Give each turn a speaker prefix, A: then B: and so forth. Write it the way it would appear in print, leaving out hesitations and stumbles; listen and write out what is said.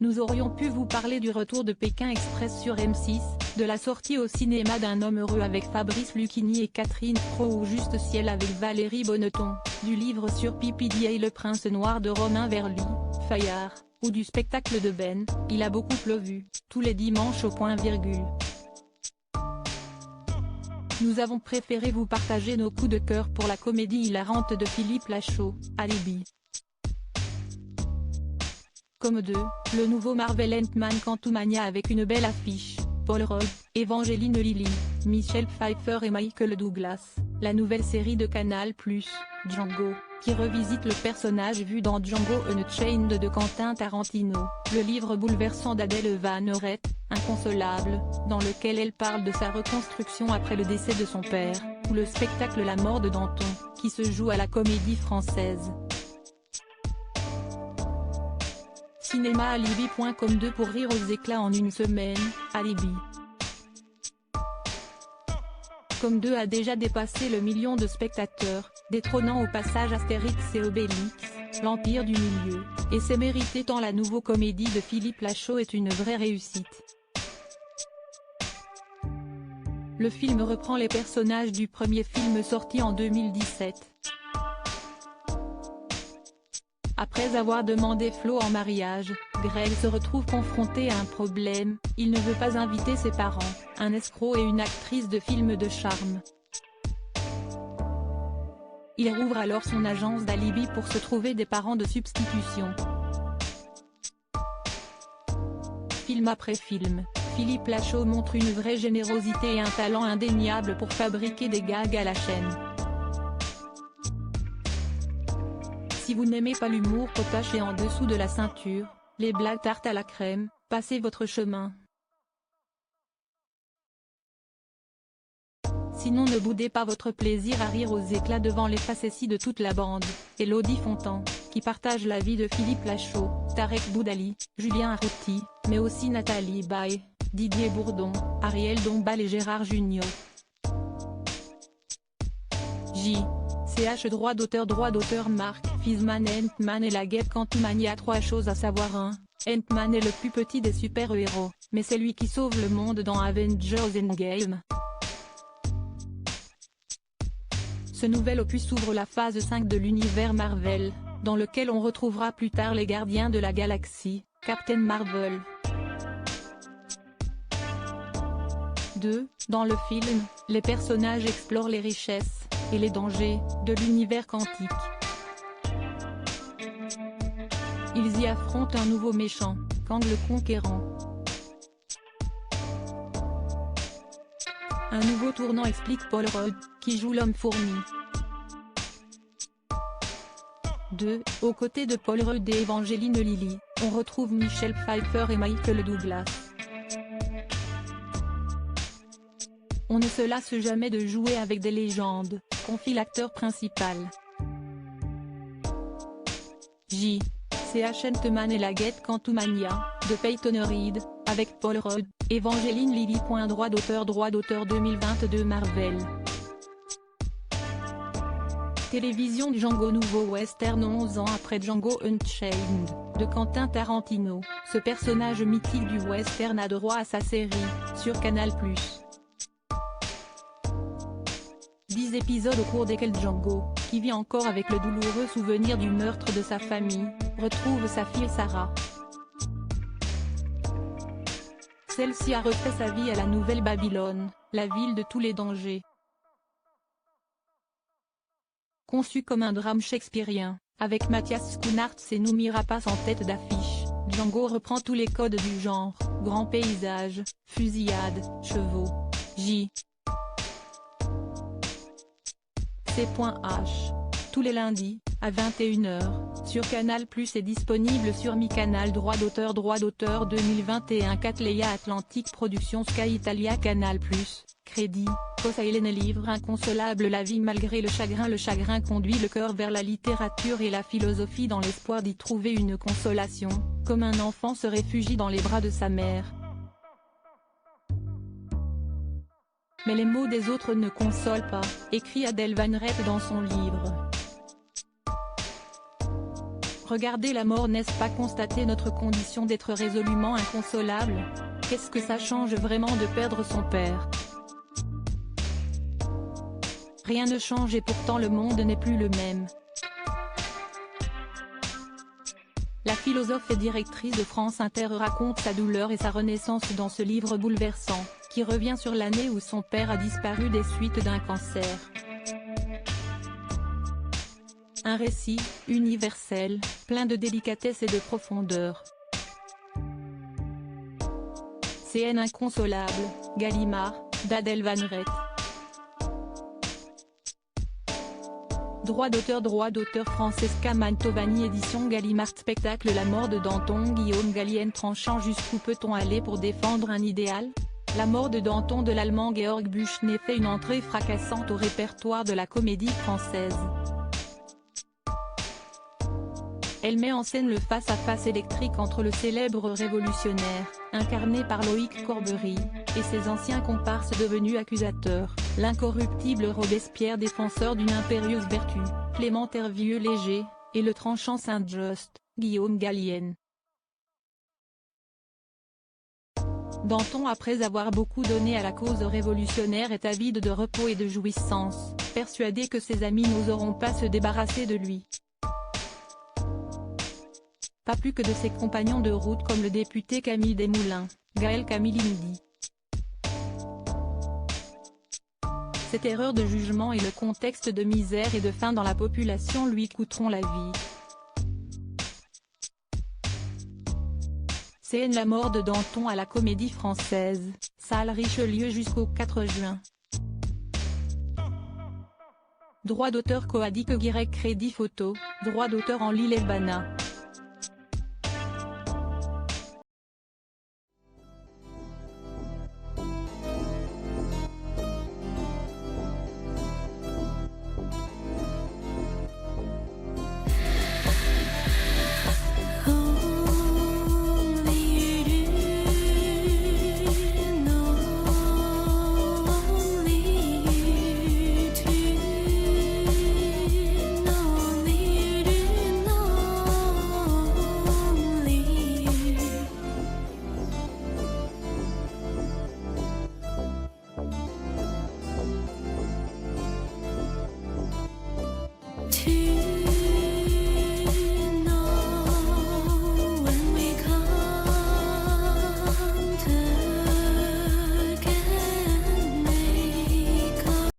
A: nous aurions pu vous parler du retour de Pékin Express sur M6, de la sortie au cinéma d'Un homme heureux avec Fabrice Lucchini et Catherine Fro ou Juste ciel avec Valérie Bonneton, du livre sur PPDA Le Prince Noir de Romain Verly, Fayard, ou du spectacle de Ben, Il a beaucoup plu, tous les dimanches au point virgule. Nous avons préféré vous partager nos coups de cœur pour la comédie hilarante de Philippe Lachaud, Alibi. Comme 2, le nouveau Marvel Ant-Man Quantumania avec une belle affiche, Paul Rudd, Evangeline Lilly, Michelle Pfeiffer et Michael Douglas, la nouvelle série de Canal+, Django, qui revisite le personnage vu dans Django Unchained de Quentin Tarantino, le livre bouleversant d'Adèle Van Eureth, Inconsolable, dans lequel elle parle de sa reconstruction après le décès de son père, ou le spectacle La mort de Danton, qui se joue à la Comédie Française. Cinéma Alibi.com 2 pour rire aux éclats en une semaine, Alibi. Comme 2 a déjà dépassé le million de spectateurs, détrônant au passage Astérix et Obélix, l'Empire du Milieu, et c'est mérité tant la nouvelle comédie de Philippe Lachaud est une vraie réussite. Le film reprend les personnages du premier film sorti en 2017. Après avoir demandé Flo en mariage, Greg se retrouve confronté à un problème, il ne veut pas inviter ses parents, un escroc et une actrice de film de charme. Il rouvre alors son agence d'alibi pour se trouver des parents de substitution. Film après film, Philippe Lachaud montre une vraie générosité et un talent indéniable pour fabriquer des gags à la chaîne. Si vous n'aimez pas l'humour potache et en dessous de la ceinture, les blagues tarte à la crème, passez votre chemin. Sinon ne boudez pas votre plaisir à rire aux éclats devant les facéties de toute la bande, Élodie Fontan, qui partage la vie de Philippe Lachaud, Tarek Boudali, Julien Arrouti, mais aussi Nathalie Baye, Didier Bourdon, Ariel Dombal et Gérard Jugnot. Droit d'auteur Marc Wiseman Ant-Man et la guêpe Quantumania. 3 choses à savoir. 1. Ant-Man est le plus petit des super-héros, mais c'est lui qui sauve le monde dans Avengers Endgame. Ce nouvel opus ouvre la phase 5 de l'univers Marvel, dans lequel on retrouvera plus tard les Gardiens de la Galaxie, Captain Marvel. 2. Dans le film, les personnages explorent les richesses et les dangers de l'univers quantique. Ils y affrontent un nouveau méchant, Kang le Conquérant. Un nouveau tournant explique Paul Rudd, qui joue l'homme-fourmi. 2. Aux côtés de Paul Rudd et Evangeline Lilly, on retrouve Michelle Pfeiffer et Michael Douglas. On ne se lasse jamais de jouer avec des légendes, confie l'acteur principal. Ant-Man et la guêpe Quantumania, de Peyton Reed, avec Paul Rudd, Evangeline Lilly. Droit d'auteur 2022 Marvel. Télévision Django. Nouveau western 11 ans après Django Unchained, de Quentin Tarantino, ce personnage mythique du western a droit à sa série, sur Canal+. 10 épisodes au cours desquels Django, qui vit encore avec le douloureux souvenir du meurtre de sa famille, retrouve sa fille Sarah. Celle-ci a refait sa vie à la Nouvelle-Babylone, la ville de tous les dangers. Conçu comme un drame shakespearien, avec Mathias Schoenaerts et Noomi Rapace en tête d'affiche, Django reprend tous les codes du genre, grand paysage, fusillade, chevaux, C.H. Tous les lundis, à 21 h, sur Canal+ et disponible sur MyCanal. Droit d'auteur 2021 Cattleya Atlantic Productions Sky Italia Canal+, Crédit, Cosa Hélène. Livre inconsolable. La vie malgré le chagrin conduit le cœur vers la littérature et la philosophie dans l'espoir d'y trouver une consolation, comme un enfant se réfugie dans les bras de sa mère. Mais les mots des autres ne consolent pas, écrit Adèle Van Eureth dans son livre. Regardez la mort, n'est-ce pas constater notre condition d'être résolument inconsolable? Qu'est-ce que ça change vraiment de perdre son père? Rien ne change et pourtant le monde n'est plus le même. La philosophe et directrice de France Inter raconte sa douleur et sa renaissance dans ce livre bouleversant, qui revient sur l'année où son père a disparu des suites d'un cancer. Un récit, universel, plein de délicatesse et de profondeur. CN inconsolable, Gallimard, d'Adèle Van Rett. Droit d'auteur Francesca Mantovani édition Gallimard spectacle La mort de Danton Guillaume Gallienne tranchant jusqu'où peut-on aller pour défendre un idéal? La mort de Danton de l'allemand Georg Büchner fait une entrée fracassante au répertoire de la comédie française. Elle met en scène le face-à-face électrique entre le célèbre révolutionnaire, incarné par Loïc Corbery, et ses anciens comparses devenus accusateurs, l'incorruptible Robespierre défenseur d'une impérieuse vertu, Clément Hervieux Léger, et le tranchant Saint-Just, Guillaume Gallienne. Danton, après avoir beaucoup donné à la cause révolutionnaire, est avide de repos et de jouissance, persuadé que ses amis n'oseront pas se débarrasser de lui. Pas plus que de ses compagnons de route comme le député Camille Desmoulins, Gaël Camillini. Cette erreur de jugement et le contexte de misère et de faim dans la population lui coûteront la vie. CN La mort de Danton à la Comédie Française, salle Richelieu jusqu'au 4 juin. Droit d'auteur Coadic Crédit Photo, droit d'auteur en Lille Bana.